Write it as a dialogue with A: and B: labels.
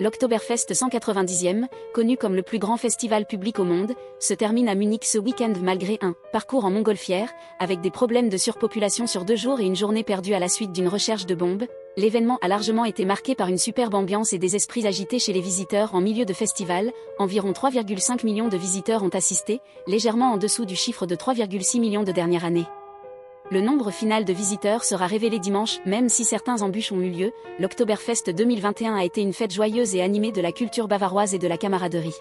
A: L'Oktoberfest 190e, connu comme le plus grand festival public au monde, se termine à Munich ce week-end malgré un parcours en montgolfière, avec des problèmes de surpopulation sur 2 jours et une journée perdue à la suite d'une recherche de bombes. L'événement a largement été marqué par une superbe ambiance et des esprits agités chez les visiteurs en milieu de festival. Environ 3,5 millions de visiteurs ont assisté, légèrement en dessous du chiffre de 3,6 millions de dernière année. Le nombre final de visiteurs sera révélé dimanche, même si certains embûches ont eu lieu. L'Oktoberfest 2021 a été une fête joyeuse et animée de la culture bavaroise et de la camaraderie.